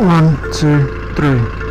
1, 2, 3.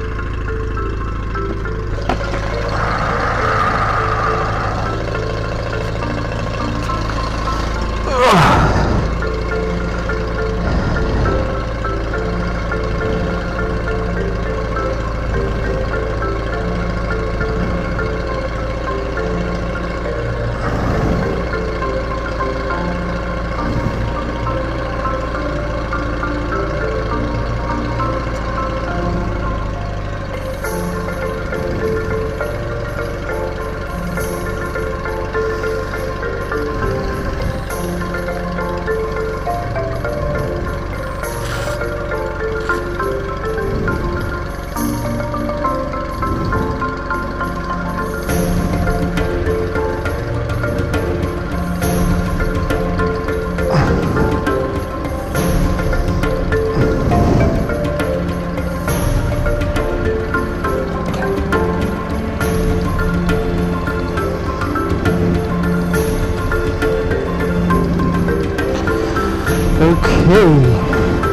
Okay,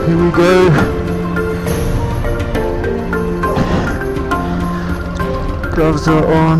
here we go. Gloves are on.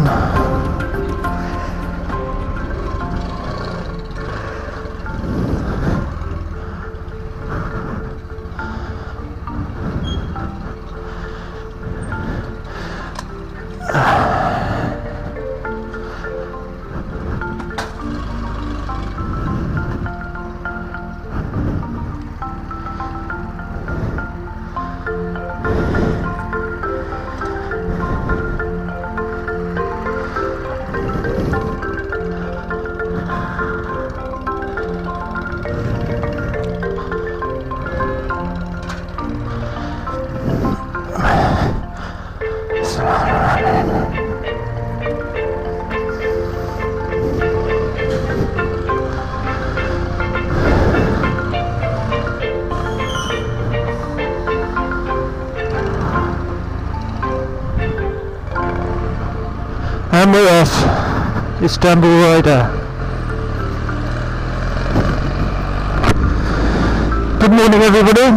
And we're off. Istanbul rider. Good morning, everybody.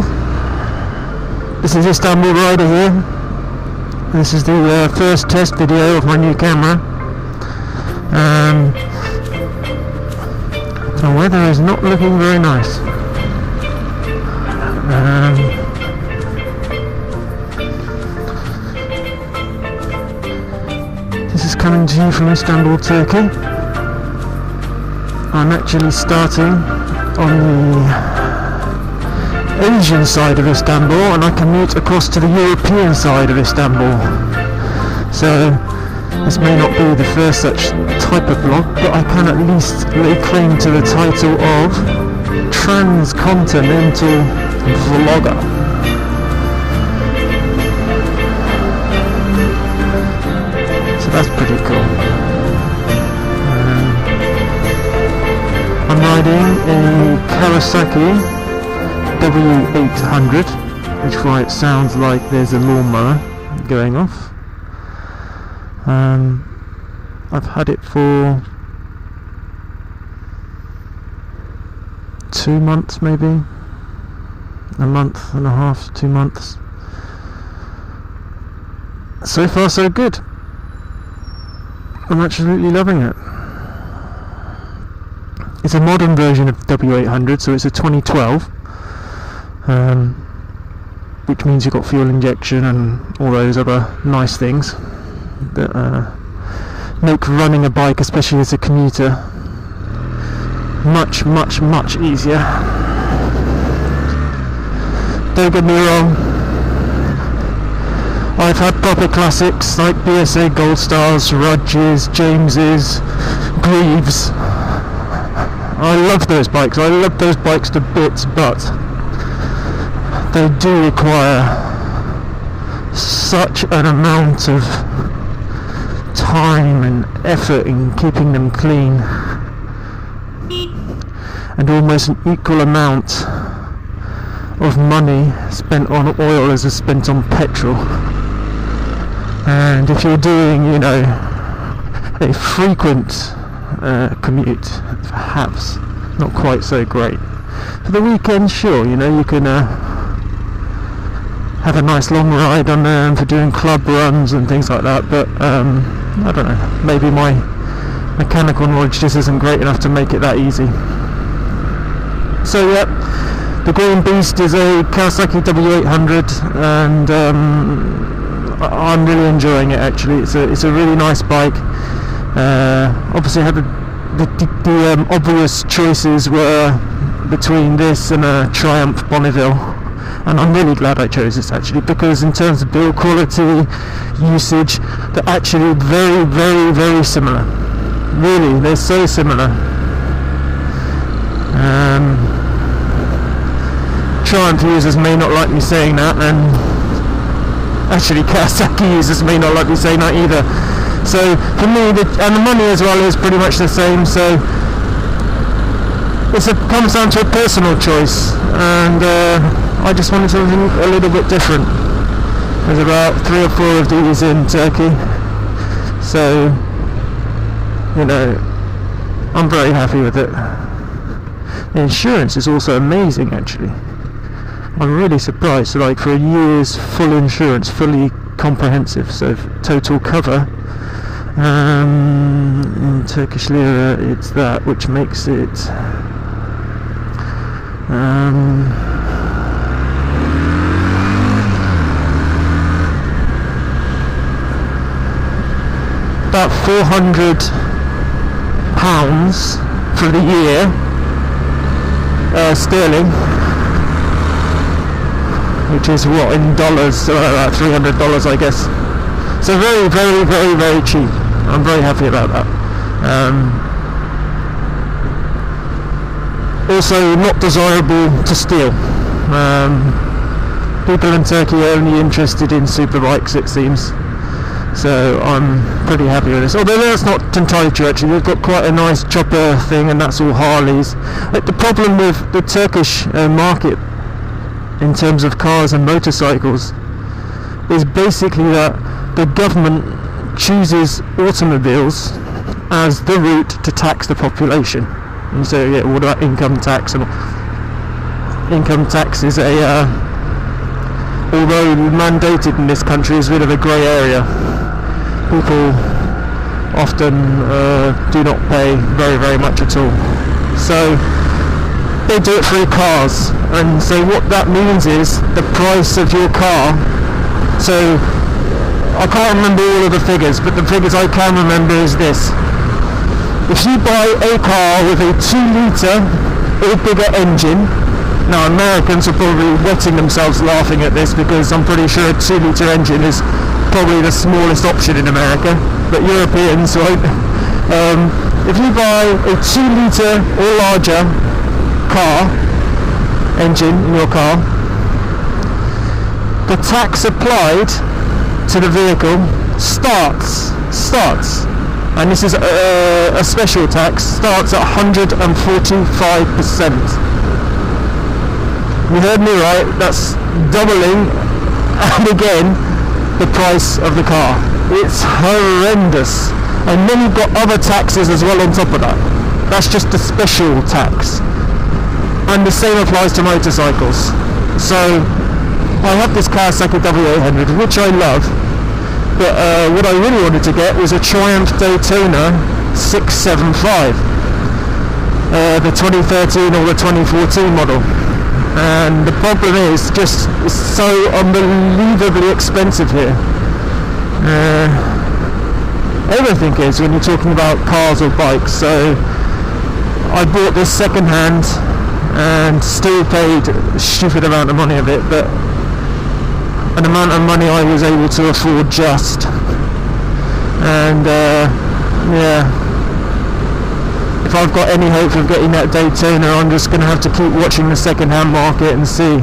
This is Istanbul rider here. This is the first test video of my new camera. The weather is not looking very nice. This is coming to you from Istanbul, Turkey. I'm actually starting on the Asian side of Istanbul, and I commute across to the European side of Istanbul. So this may not be the first such type of vlog, but I can at least lay claim to the title of Transcontinental Vlogger. So that's pretty cool. I'm riding a Kawasaki W800, which is why it sounds like there's a lawnmower going off. I've had it for 2 months, maybe a month and a half, 2 months. So far so good. I'm absolutely loving it. It's a modern version of W800, so it's a 2012, which means you've got fuel injection and all those other nice things that make running a bike, especially as a commuter, much easier. Don't get me wrong, I've had proper classics like BSA Gold Stars, Rudges, Jameses, Greaves. I love those bikes, I love those bikes to bits, but they do require such an amount of time and effort in keeping them clean, and almost an equal amount of money spent on oil as is spent on petrol. And if you're doing, a frequent commute, perhaps not quite so great. For the weekend, sure, you can have a nice long ride on them for doing club runs and things like that, but I don't know, maybe my mechanical knowledge just isn't great enough to make it that easy. So yeah, the Green Beast is a Kawasaki W800, and I'm really enjoying it actually. It's a really nice bike. Obviously I had the obvious choices were between this and a Triumph Bonneville, and I'm really glad I chose this actually, because in terms of build quality, usage, they're actually very, very, very similar. Really, they're so similar. Triumph users may not like me saying that, and actually Kawasaki users may not like me saying that either. So for me, and the money as well is pretty much the same, so it comes down to a personal choice, and I just wanted something a little bit different. There's about 3 or 4 of these in Turkey, so you know, I'm very happy with it. The insurance is also amazing actually. I'm really surprised, like for a year's full insurance, fully comprehensive, so total cover, in Turkish lira it's that, which makes it about £400 for the year, sterling, which is what in dollars, so about $300 I guess. So very, very, very, very cheap. I'm very happy about that. Also not desirable to steal. People in Turkey are only interested in superbikes, it seems. So I'm pretty happy with this. Although that's not entirely true actually. They've got quite a nice chopper thing, and that's all Harleys. The problem with the Turkish market in terms of cars and motorcycles is basically that the government chooses automobiles as the route to tax the population. And so yeah, what about income tax? And income tax is a although mandated in this country, is a bit of a grey area. People often do not pay very, very much at all. So they do it through cars, and so what that means is the price of your car. So I can't remember all of the figures, but the figures I can remember is this: if you buy a car with a 2-litre or bigger engine, now Americans are probably wetting themselves laughing at this, because I'm pretty sure a 2-litre engine is probably the smallest option in America, but Europeans won't. If you buy a 2-litre or larger car engine in your car, the tax applied to the vehicle starts, and this is a special tax, starts at 145%. You heard me right, that's doubling, and again, the price of the car. It's horrendous. And then you've got other taxes as well on top of that. That's just a special tax. And the same applies to motorcycles. So I have this Kawasaki W800, which I love, but what I really wanted to get was a Triumph Daytona 675, the 2013 or the 2014 model. And the problem is just it's so unbelievably expensive here. Everything is when you're talking about cars or bikes. So I bought this second hand and still paid a stupid amount of money of it, but an amount of money I was able to afford just. And yeah, if I've got any hope of getting that Daytona, I'm just going to have to keep watching the second-hand market and see.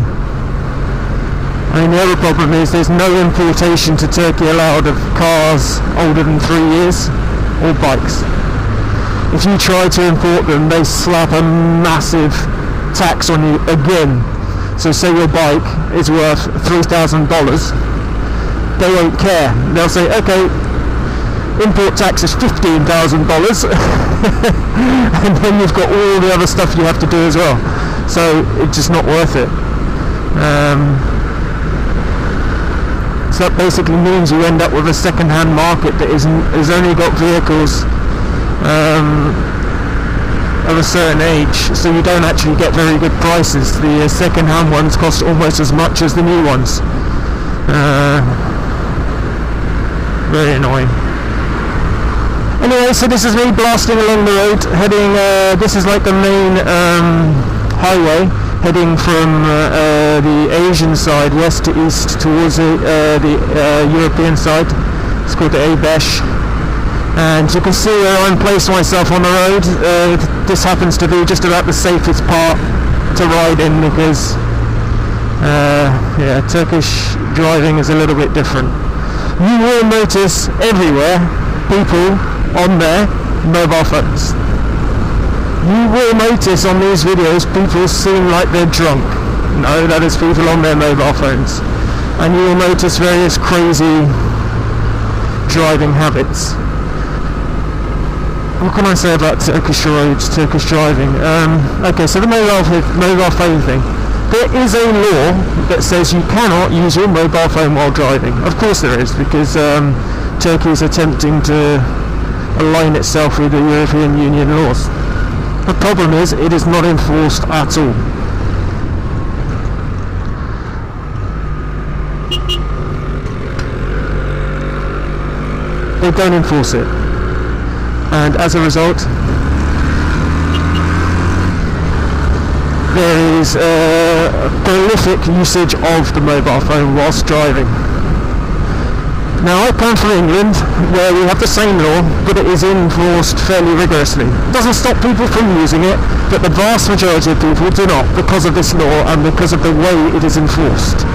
I mean, the other problem is there's no importation to Turkey allowed of cars older than 3 years, or bikes. If you try to import them, they slap a massive tax on you again. So say your bike is worth $3,000, they won't care. They'll say, okay, import tax is $15,000, and then you've got all the other stuff you have to do as well. So it's just not worth it. So that basically means you end up with a second-hand market that has only got vehicles of a certain age, so you don't actually get very good prices. The second-hand ones cost almost as much as the new ones. Very annoying. Anyway, so this is me blasting along the road, heading, this is like the main highway, heading from the Asian side, west to east, towards the European side. It's called the A-Besh. And you can see where I'm placed myself on the road. This happens to be just about the safest part to ride in because, yeah, Turkish driving is a little bit different. You will notice everywhere people on their mobile phones. You will notice on these videos people seem like they're drunk. No, that is people on their mobile phones. And you will notice various crazy driving habits. What can I say about Turkish roads, Turkish driving? Okay, so the mobile phone thing. There is a law that says you cannot use your mobile phone while driving. Of course there is, because Turkey is attempting to align itself with the European Union laws. The problem is, it is not enforced at all. They don't enforce it. And as a result, there is a prolific usage of the mobile phone whilst driving. Now, I come from England, where we have the same law, but it is enforced fairly rigorously. It doesn't stop people from using it, but the vast majority of people do not, because of this law and because of the way it is enforced.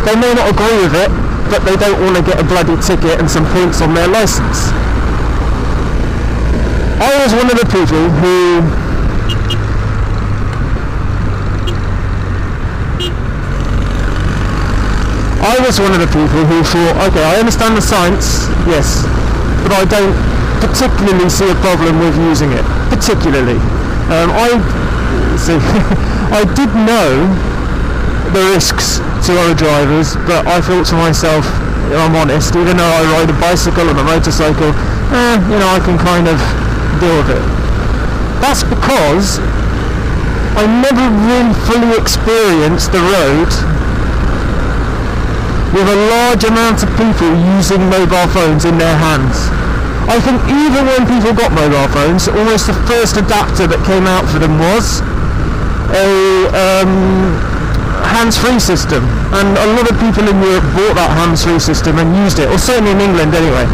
They may not agree with it, but they don't want to get a bloody ticket and some points on their licence. I was one of the people who thought, okay, I understand the science, yes, but I don't particularly see a problem with using it. Particularly. I did know the risks to other drivers, but I thought to myself, if I'm honest, even though I ride a bicycle and a motorcycle, I can kind of deal with it. That's because I never really fully experienced the road with a large amount of people using mobile phones in their hands. I think even when people got mobile phones, almost the first adapter that came out for them was a hands-free system, and a lot of people in Europe bought that hands-free system and used it, or certainly in England anyway.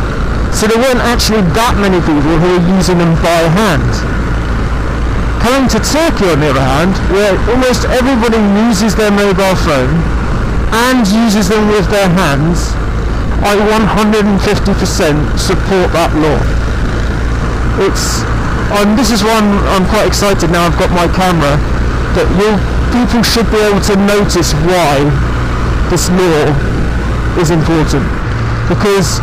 So there weren't actually that many people who were using them by hand. Coming to Turkey, on the other hand, where almost everybody uses their mobile phone and uses them with their hands, I 150% support that law. This is why I'm quite excited now I've got my camera, that people should be able to notice why this law is important. Because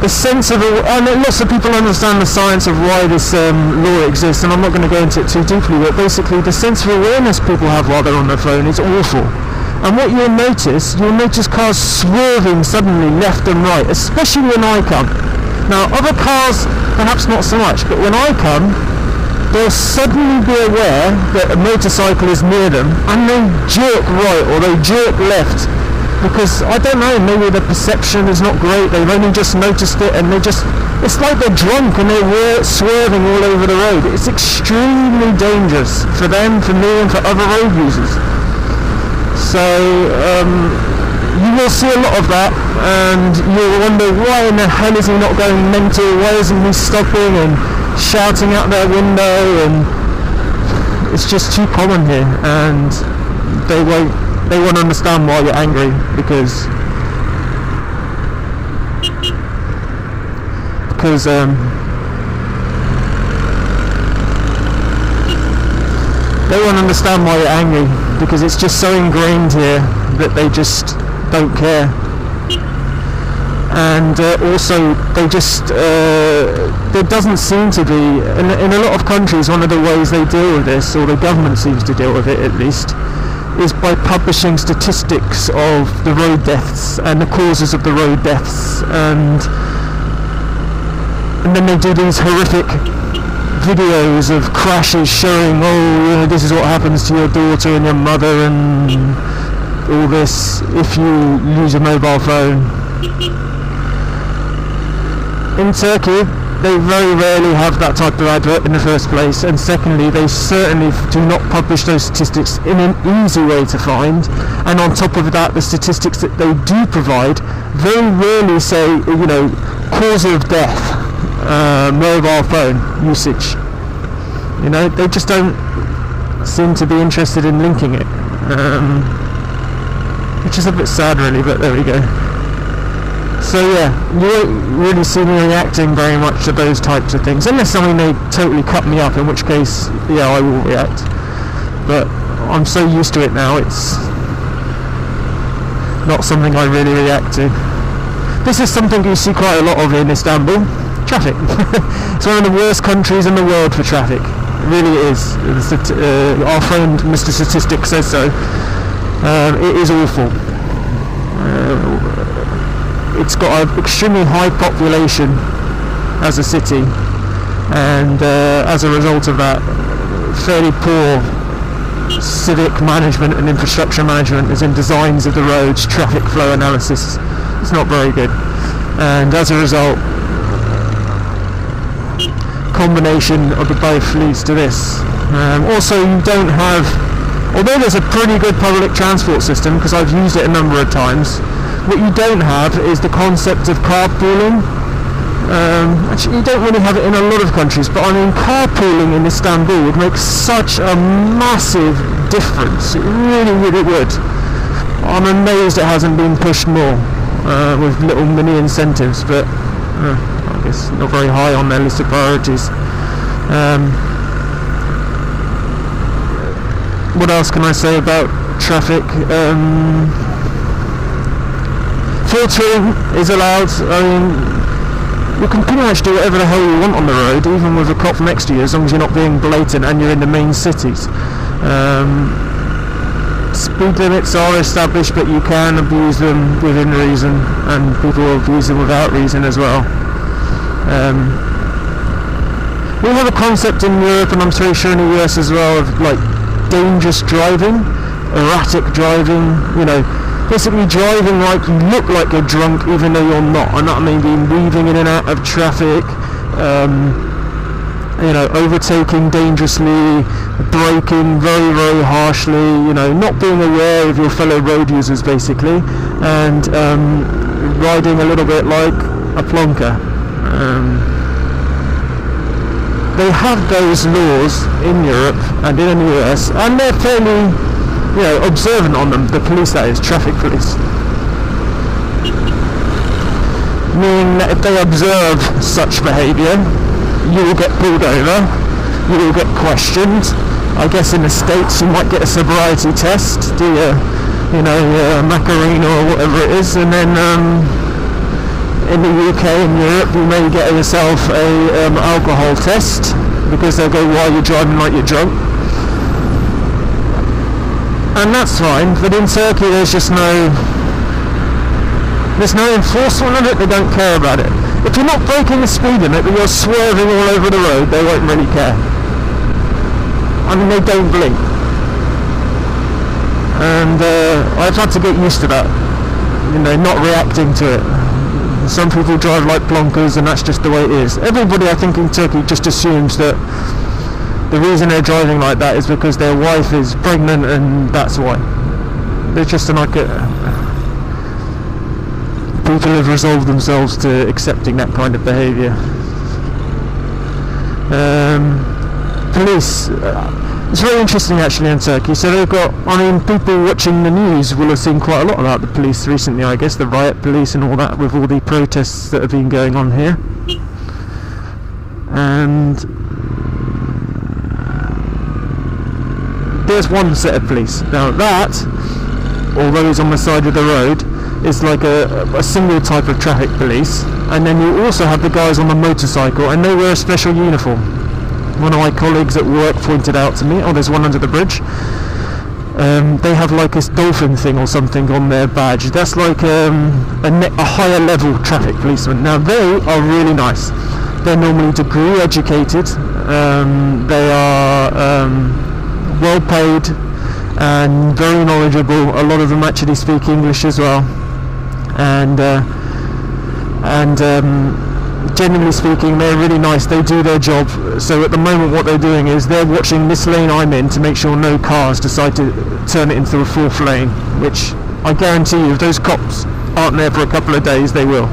the sense of, lots of people understand the science of why this law exists, and I'm not going to go into it too deeply, but basically the sense of awareness people have while they're on their phone is awful. And what you'll notice cars swerving suddenly left and right, especially when I come. Now, other cars, perhaps not so much, but when I come, they'll suddenly be aware that a motorcycle is near them, and they jerk right or they jerk left. Because, I don't know, maybe the perception is not great, they've only just noticed it, and it's like they're drunk and they're swerving all over the road. It's extremely dangerous for them, for me, and for other road users. So, you will see a lot of that, and you'll wonder, why in the hell is he not going mental? Why isn't he stopping and shouting out their window? And it's just too common here, and they won't understand why you're angry, because they won't understand why you're angry, because it's just so ingrained here that they just don't care. And also, there doesn't seem to be, in a lot of countries, one of the ways they deal with this, or the government seems to deal with it at least, is by publishing statistics of the road deaths and the causes of the road deaths, and then they do these horrific videos of crashes showing, this is what happens to your daughter and your mother and all this if you use a mobile phone. In Turkey, they very rarely have that type of advert in the first place, and secondly, they certainly do not publish those statistics in an easy way to find, and on top of that, the statistics that they do provide very rarely say, cause of death, mobile phone usage. They just don't seem to be interested in linking it, which is a bit sad really, but there we go. So yeah, you won't really see me reacting very much to those types of things, unless they totally cut me up, in which case, yeah, I will react. But I'm so used to it now, it's not something I really react to. This is something you see quite a lot of in Istanbul. Traffic. It's one of the worst countries in the world for traffic. It really is. Our friend Mr. Statistic says so. It is awful. It's got an extremely high population as a city, and as a result of that, fairly poor civic management and infrastructure management, as in designs of the roads, traffic flow analysis. It's not very good, and as a result, combination of the both leads to this. Also, you don't have, although there's a pretty good public transport system, because I've used it a number of times, what you don't have is the concept of carpooling. Actually, you don't really have it in a lot of countries, but carpooling in Istanbul would make such a massive difference. It really, really would. I'm amazed it hasn't been pushed more with little mini incentives, but I guess not very high on their list of priorities. What else can I say about traffic? Filtering is allowed. You can pretty much do whatever the hell you want on the road, even with a cop next to you, as long as you're not being blatant and you're in the main cities. Speed limits are established, but you can abuse them within reason, and people will abuse them without reason as well. We have a concept in Europe, and I'm pretty sure in the US as well, of dangerous driving, erratic driving, basically driving like you look like you're drunk even though you're not. And that means being weaving in and out of traffic, overtaking dangerously, braking very, very harshly, not being aware of your fellow road users basically, and riding a little bit like a plonker. They have those laws in Europe and in the US, and they're fairly observant on them, the police, that is, traffic police. Meaning that if they observe such behaviour, you will get pulled over, you will get questioned. I guess in the States you might get a sobriety test, do your Macarena or whatever it is, and then in the UK and Europe you may get yourself a alcohol test, because they'll go, why are you driving like you're drunk? And that's fine, but in Turkey there's no enforcement of it. They don't care about it. If you're not breaking the speed limit but you're swerving all over the road, they won't really care. They don't blink. And I've had to get used to that, not reacting to it. Some people drive like plonkers, and that's just the way it is. Everybody, I think, in Turkey just assumes that the reason they're driving like that is because their wife is pregnant, and that's why. They're just people have resolved themselves to accepting that kind of behaviour. Police. It's very interesting actually in Turkey. So they've got, people watching the news will have seen quite a lot about the police recently, I guess, the riot police and all that, with all the protests that have been going on here. And there's one set of police. Now that, although it's on the side of the road, is like a single type of traffic police, and then you also have the guys on the motorcycle, and they wear a special uniform. One of my colleagues at work pointed out to me, there's one under the bridge. they have like this dolphin thing or something on their badge. That's like a higher level traffic policeman. Now they are really nice. They're normally degree educated. They are well paid and very knowledgeable. A lot of them actually speak English as well. And generally speaking, they're really nice. They do their job. So at the moment what they're doing is they're watching this lane I'm in to make sure no cars decide to turn it into a fourth lane, which I guarantee you if those cops aren't there for a couple of days, they will.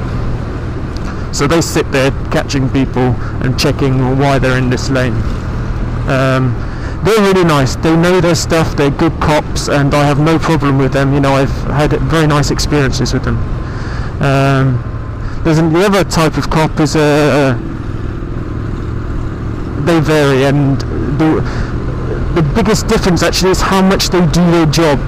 So they sit there catching people and checking why they're in this lane. They're really nice. They know their stuff. They're good cops, and I have no problem with them. I've had very nice experiences with them. The other type of cop is they vary, and the biggest difference actually is how much they do their job.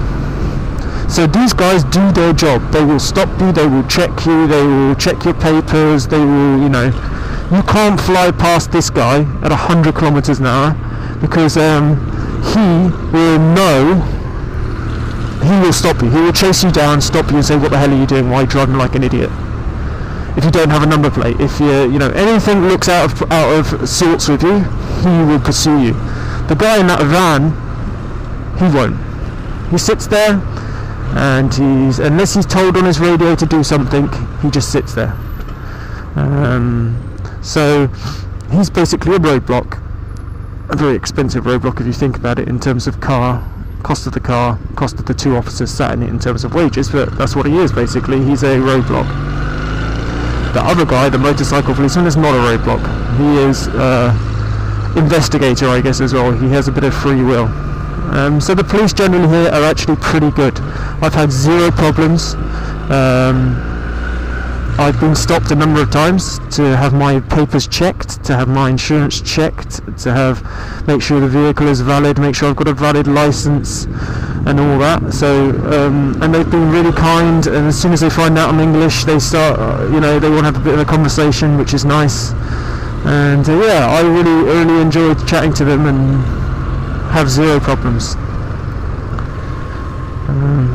So these guys do their job. They will stop you, they will check you, they will check your papers, they will, you can't fly past this guy at 100 kilometers an hour because he will stop you. He will chase you down, stop you and say, what the hell are you doing? Why are you driving like an idiot? If you don't have a number plate, if anything looks out of sorts with you, he will pursue you. The guy in that van, he won't. He sits there, and unless he's told on his radio to do something, he just sits there. So he's basically a roadblock, a very expensive roadblock if you think about it in terms of cost of the car, cost of the two officers sat in it in terms of wages, but that's what he is basically. He's a roadblock. The other guy, the motorcycle policeman, is not a roadblock. He is investigator, I guess, as well. He has a bit of free will. So the police generally here are actually pretty good. I've had zero problems. I've been stopped a number of times to have my papers checked, to have my insurance checked, to make sure the vehicle is valid, make sure I've got a valid license and all that. So and they've been really kind, and as soon as they find out I'm English, they start they want to have a bit of a conversation, which is nice. And I really enjoyed chatting to them and have zero problems.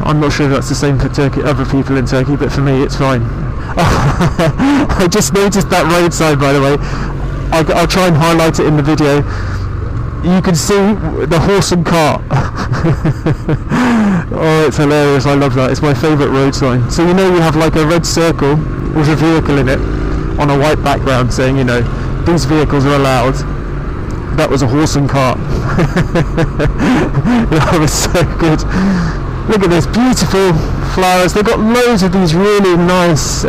I'm not sure if that's the same for other people in Turkey, but for me it's fine. I just noticed that road sign, by the way. I'll try and highlight it in the video. You can see the horse and cart. Oh, it's hilarious. I love that. It's my favourite road sign. So you have like a red circle with a vehicle in it on a white background saying, these vehicles are allowed. That was a horse and cart. That was so good. Look at this, beautiful flowers. They've got loads of these really nice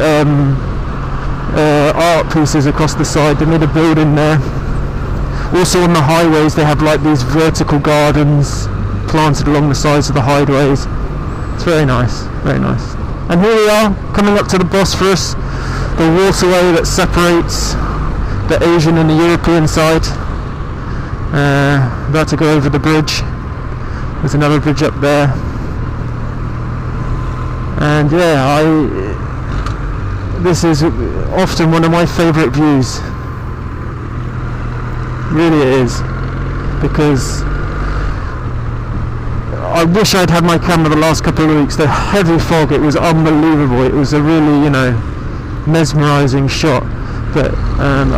art pieces across the side. They made a building there. Also on the highways they have like these vertical gardens planted along the sides of the highways. It's very nice, very nice. And here we are, coming up to the Bosphorus, the waterway that separates the Asian and the European side. About to go over the bridge. There's another bridge up there. And this is often one of my favourite views. Really it is, because I wish I'd had my camera the last couple of weeks. The heavy fog, it was unbelievable. It was a really mesmerising shot, but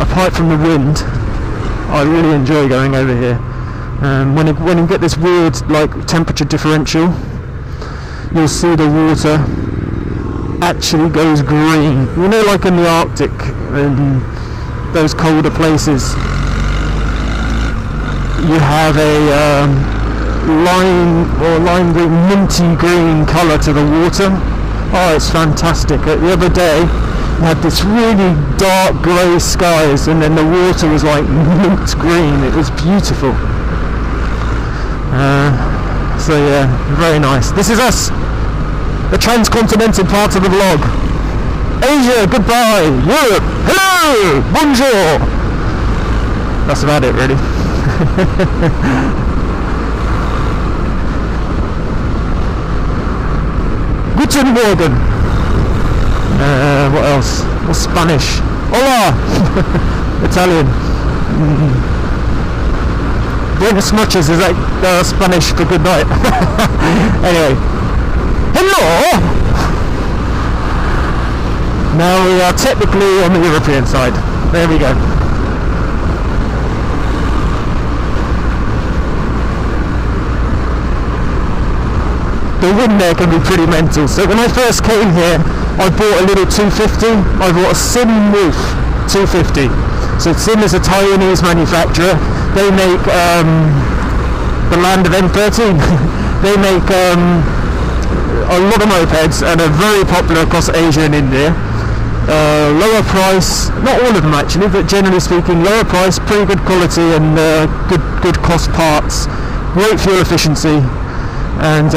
apart from the wind, I really enjoy going over here. When you get this weird temperature differential, you'll see the water actually goes green. Like in the Arctic and those colder places, you have a lime green, minty green colour to the water. Oh, it's fantastic. The other day we had this really dark grey skies, and then the water was like mint green. It was beautiful. So very nice. This is us, the Transcontinental part of the vlog. Asia, goodbye. Europe, hello, bonjour. That's about it, really. Guten Morgen. What else? What's Spanish? Hola. Italian. Buenas noches is like Spanish for good night. Anyway, hello. Now we are technically on the European side. There we go. The wind there can be pretty mental. So when I first came here, I bought a little 250. I bought a Sim Roof 250. So Sim is a Taiwanese manufacturer. They make the land of M13. They make a lot of mopeds and are very popular across Asia and India. Lower price, not all of them actually, but generally speaking, lower price, pretty good quality and good cost parts, great fuel efficiency. And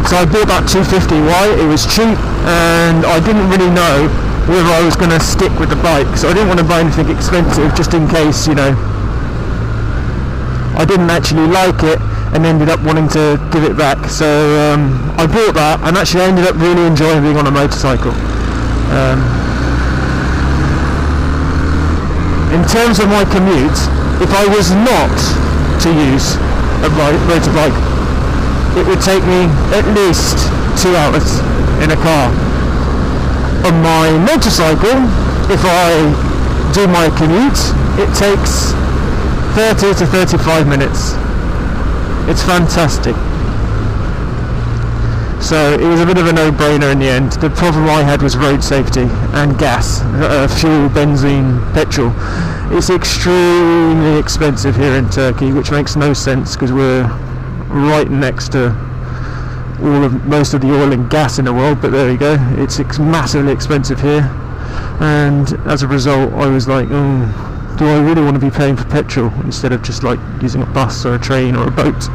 so I bought that 250. Why? It was cheap, and I didn't really know whether I was going to stick with the bike, so I didn't want to buy anything expensive just in case, you know, I didn't actually like it and ended up wanting to give it back. So I bought that, and actually I ended up really enjoying being on a motorcycle. In terms of my commute, if I was not to use a motorbike, it would take me at least 2 hours in a car. On my motorcycle, if I do my commute, it takes 30 to 35 minutes. It's fantastic. So it was a bit of a no-brainer in the end. The problem I had was road safety and gas, fuel, benzene, petrol. It's extremely expensive here in Turkey, which makes no sense because we're right next to most of the oil and gas in the world, but there you go. It's massively expensive here, and as a result I was like, oh, do I really want to be paying for petrol instead of just like using a bus or a train or a boat?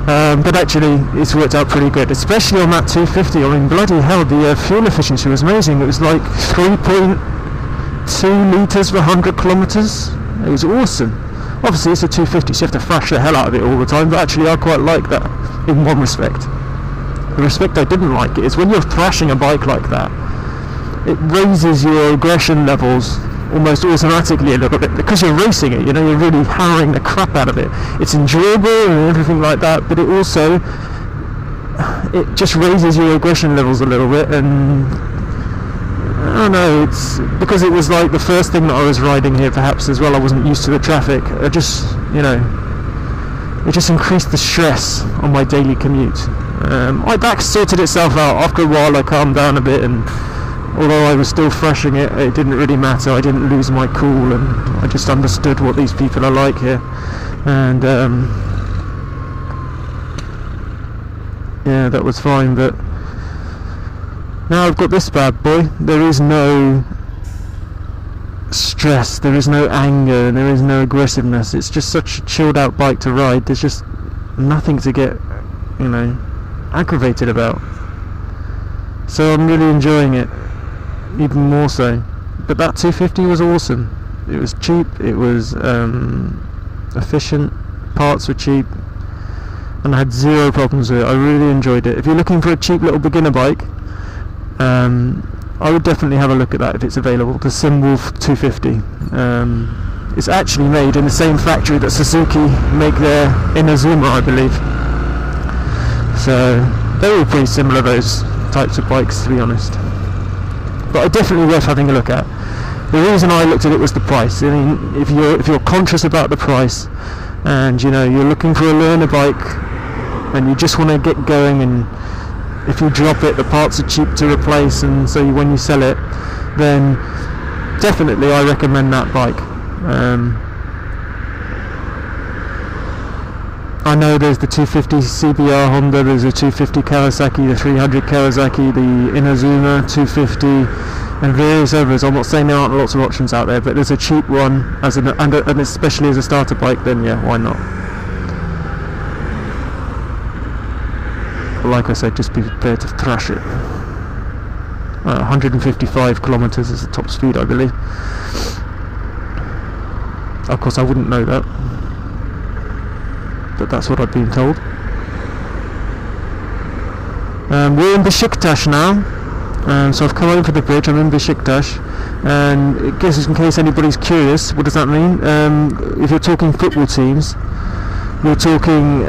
But actually it's worked out pretty good, especially on that 250. I mean, bloody hell, the fuel efficiency was amazing. It was like 3.2 litres per 100 kilometres. It was awesome. Obviously it's a 250, so you have to thrash the hell out of it all the time, but actually I quite like that in one respect. The respect I didn't like it is when you're thrashing a bike like that, it raises your aggression levels almost automatically a little bit because you're racing it, you know, you're really harrowing the crap out of it. It's enjoyable and everything like that, but it just raises your aggression levels a little bit. And I don't know, it's because it was like the first thing that I was riding here perhaps as well. I wasn't used to the traffic. I just, you know, it just increased the stress on my daily commute. My back sorted itself out after a while. I calmed down a bit, and although I was still thrashing it, it didn't really matter. I didn't lose my cool, and I just understood what these people are like here. And yeah, that was fine. But now I've got this bad boy. There is no stress, there is no anger, there is no aggressiveness. It's just such a chilled out bike to ride. There's just nothing to get, you know, aggravated about. So I'm really enjoying it, even more so. But that 250 was awesome. It was cheap, it was efficient, parts were cheap, and I had zero problems with it. I really enjoyed it. If you're looking for a cheap little beginner bike, I would definitely have a look at that if it's available. The Simwolf 250. It's actually made in the same factory that Suzuki make their Inazuma, I believe. So they're all pretty similar, those types of bikes, to be honest. But definitely worth having a look at. The reason I looked at it was the price. I mean, if you're conscious about the price, and you know you're looking for a learner bike, and you just want to get going, and if you drop it, the parts are cheap to replace, and so when you sell it, then definitely I recommend that bike. I know there's the 250 CBR Honda, there's a 250 Kawasaki, the 300 Kawasaki, the Inazuma 250, and various others. I'm not saying there aren't lots of options out there, but there's a cheap one, and especially as a starter bike, then yeah, why not? Like I said, just be prepared to thrash it. 155 kilometers is the top speed, I believe. Of course I wouldn't know that, but that's what I've been told. We're in Besiktas now, so I've come over the bridge. I'm in Besiktas, And I guess in case anybody's curious, what does that mean? If you're talking football teams, you're talking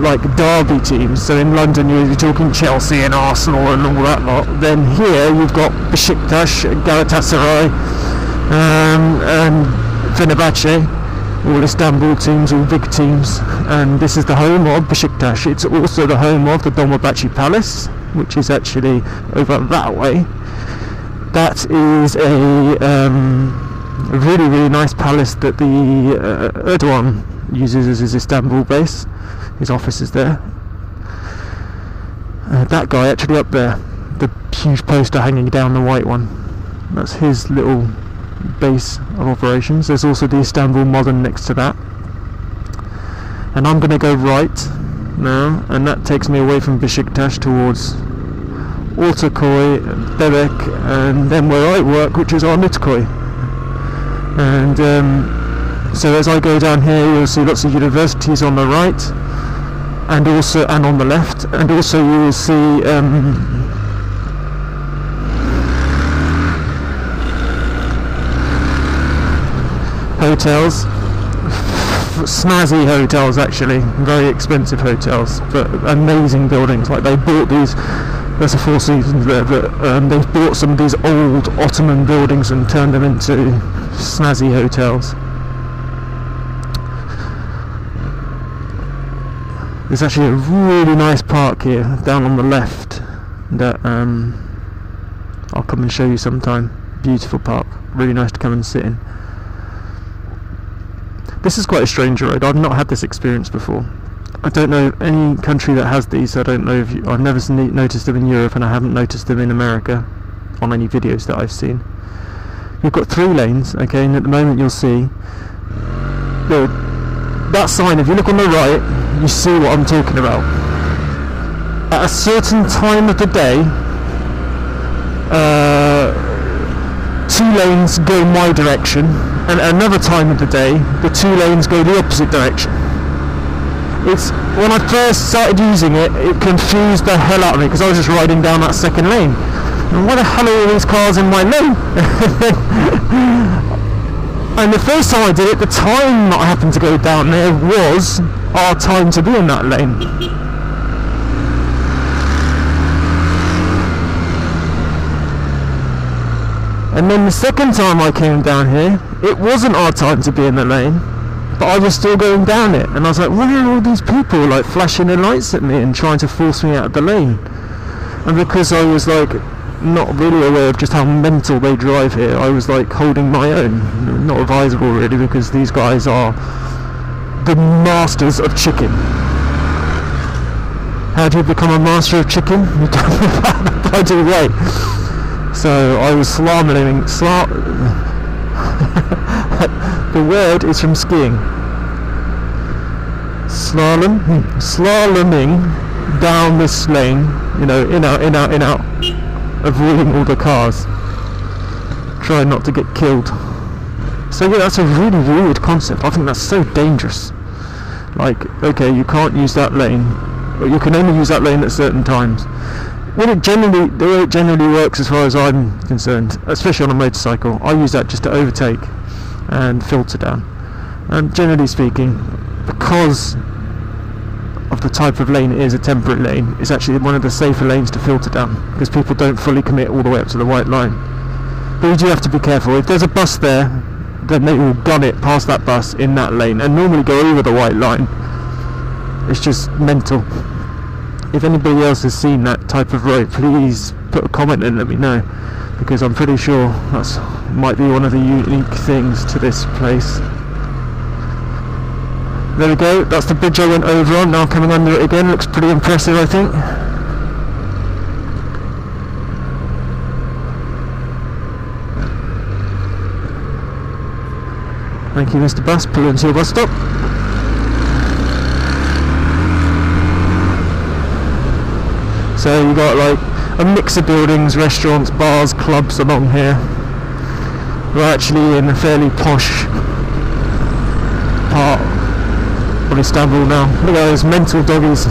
like derby teams. So in London you're talking Chelsea and Arsenal and all that lot. Then here you've got Besiktas, Galatasaray, and Fenerbahce, all Istanbul teams, all big teams. And this is the home of Besiktas. It's also the home of the Dolmabahce Palace, which is actually over that way. That is a really, really nice palace that the Erdogan uses as his Istanbul base. His office is there. That guy actually up there, the huge poster hanging down, the white one, that's his little base of operations. There's also the Istanbul Modern next to that. And I'm going to go right now, and that takes me away from Besiktas towards Ortaköy, Bebek, and then where I work, which is Arnavutköy. And so as I go down here, you'll see lots of universities on the right, and on the left, and also you will see hotels, snazzy hotels actually, very expensive hotels, but amazing buildings. Like they bought these. There's a Four Seasons there, but they've bought some of these old Ottoman buildings and turned them into snazzy hotels. There's actually a really nice park here down on the left that I'll come and show you sometime. Beautiful park, really nice to come and sit in. This is quite a strange road. I've not had this experience before. I don't know any country that has these. I don't know if I've never noticed them in Europe, and I haven't noticed them in America on any videos that I've seen. You've got 3 lanes, okay, and at the moment you'll see that sign. If you look on the right, you see what I'm talking about. At a certain time of the day, 2 lanes go my direction, and at another time of the day, the 2 lanes go the opposite direction. When I first started using it, it confused the hell out of me, because I was just riding down that second lane. And why the hell are all these cars in my lane? And the first time I did it, the time that I happened to go down there was our time to be in that lane. And then the second time I came down here, it wasn't our time to be in the lane, but I was still going down it, and I was like, why are all these people like flashing their lights at me and trying to force me out of the lane? And because I was like not really aware of just how mental they drive here, I was like holding my own. Not advisable really, because these guys are the masters of chicken. How do you become a master of chicken? You don't have the bloody way. So I was slaloming. The word is from skiing. Slaloming down this lane, in out, avoiding all the cars, trying not to get killed. So yeah, that's a really weird concept. I think that's so dangerous. Like, okay, you can't use that lane, but you can only use that lane at certain times. The way it generally works, as far as I'm concerned, especially on a motorcycle, I use that just to overtake and filter down. And generally speaking, because of the type of lane it is, a temperate lane, it's actually one of the safer lanes to filter down, because people don't fully commit all the way up to the white line. But you do have to be careful. If there's a bus there, then they will gun it past that bus in that lane and normally go over the white line. It's just mental. If anybody else has seen that type of road, please put a comment and let me know, because I'm pretty sure that might be one of the unique things to this place. There we go, that's the bridge I went over on, now coming under it again. Looks pretty impressive, I think. Thank you, Mr. Bus. Pull into your bus stop. So you got like a mix of buildings, restaurants, bars, clubs along here. We're actually in a fairly posh part of Istanbul now. Look at those mental doggies.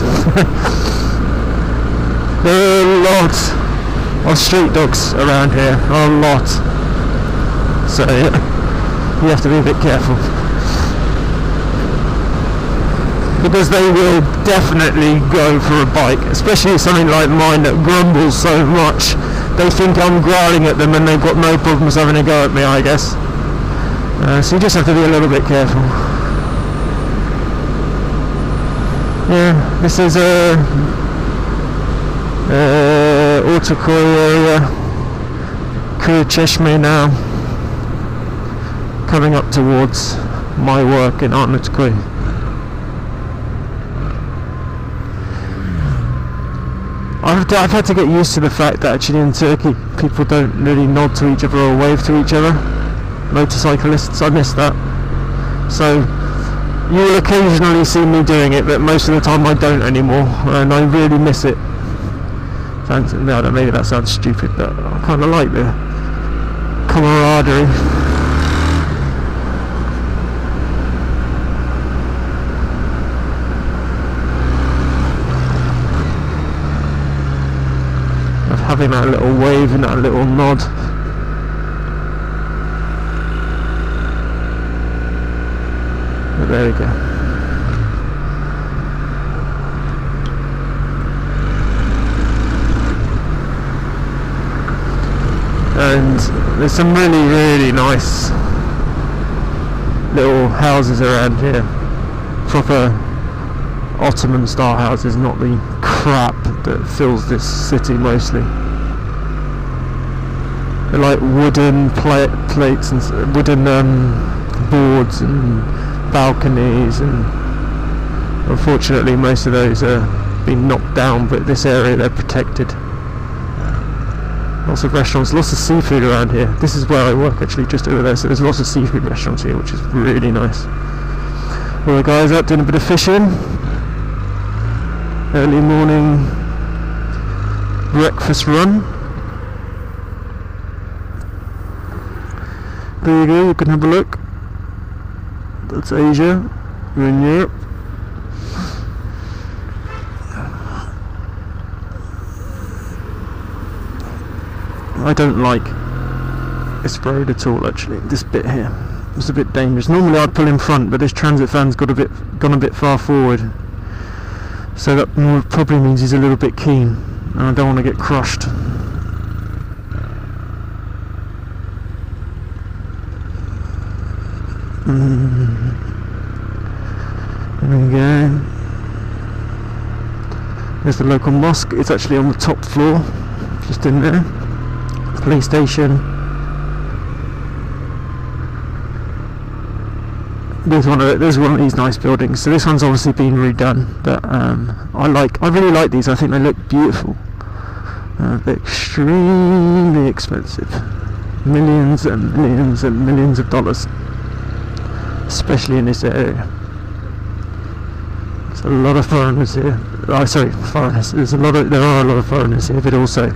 There are a lot of street dogs around here, a lot. So yeah, you have to be a bit careful, because they will definitely go for a bike, especially something like mine that grumbles so much. They think I'm growling at them and they've got no problems having a go at me, I guess. So you just have to be a little bit careful. Yeah, this is a Ortaköy area, Kırıkçeşme now, coming up towards my work in Arnavutköy. I've had to get used to the fact that actually in Turkey people don't really nod to each other or wave to each other. Motorcyclists, I miss that. So you will occasionally see me doing it, but most of the time I don't anymore, and I really miss it. Maybe that sounds stupid, but I kind of like the camaraderie. Having that little wave and that little nod. But there we go. And there's some really nice little houses around here. Proper Ottoman style houses, not the crap that fills this city mostly. They're like wooden plates and wooden boards and balconies, and unfortunately most of those are been knocked down, but this area they're protected. Lots of restaurants, lots of seafood around here. This is where I work actually, just over there, so there's lots of seafood restaurants here, which is really nice. All the guys out doing a bit of fishing. Early morning breakfast run. There you go, you can have a look. That's Asia, we're in Europe. I don't like this road at all actually, this bit here. It's a bit dangerous. Normally I'd pull in front, but this transit van's gone a bit far forward. So that probably means he's a little bit keen, and I don't want to get crushed. There we go. There's the local mosque. It's actually on the top floor, just in there. Police station. There's one of these nice buildings. So this one's obviously been redone, but I really like these. I think they look beautiful. They're extremely expensive, millions and millions and millions of dollars, especially in this area. There's a lot of foreigners here. Oh, sorry, foreigners. There are a lot of foreigners here, but also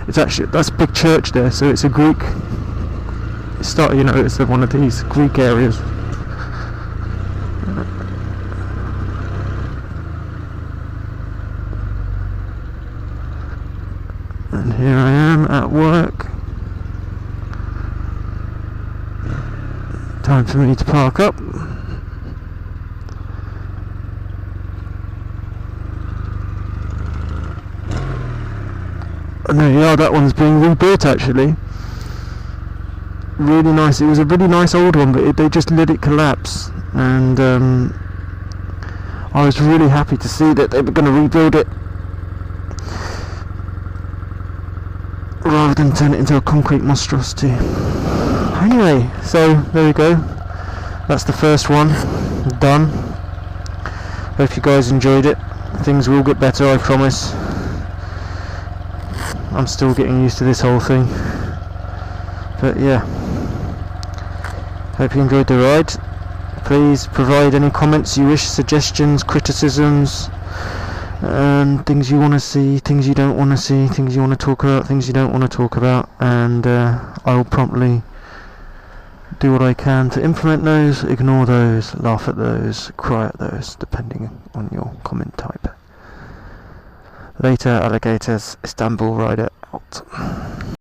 it's actually, that's a big church there, so it's a Greek. It's one of these Greek areas. And here I am at work. Time for me to park up. And there you are, that one's being rebuilt actually. Really nice. It was a really nice old one, but they just let it collapse. And I was really happy to see that they were going to rebuild it, rather than turn it into a concrete monstrosity. Anyway, so there we go. That's the first one done. Hope you guys enjoyed it. Things will get better, I promise. I'm still getting used to this whole thing. But yeah. Hope you enjoyed the ride. Please provide any comments you wish, suggestions, criticisms, and things you want to see, things you don't want to see, things you want to talk about, things you don't want to talk about, and I will promptly do what I can to implement those, ignore those, laugh at those, cry at those, depending on your comment type. Later, alligators, Istanbul rider out.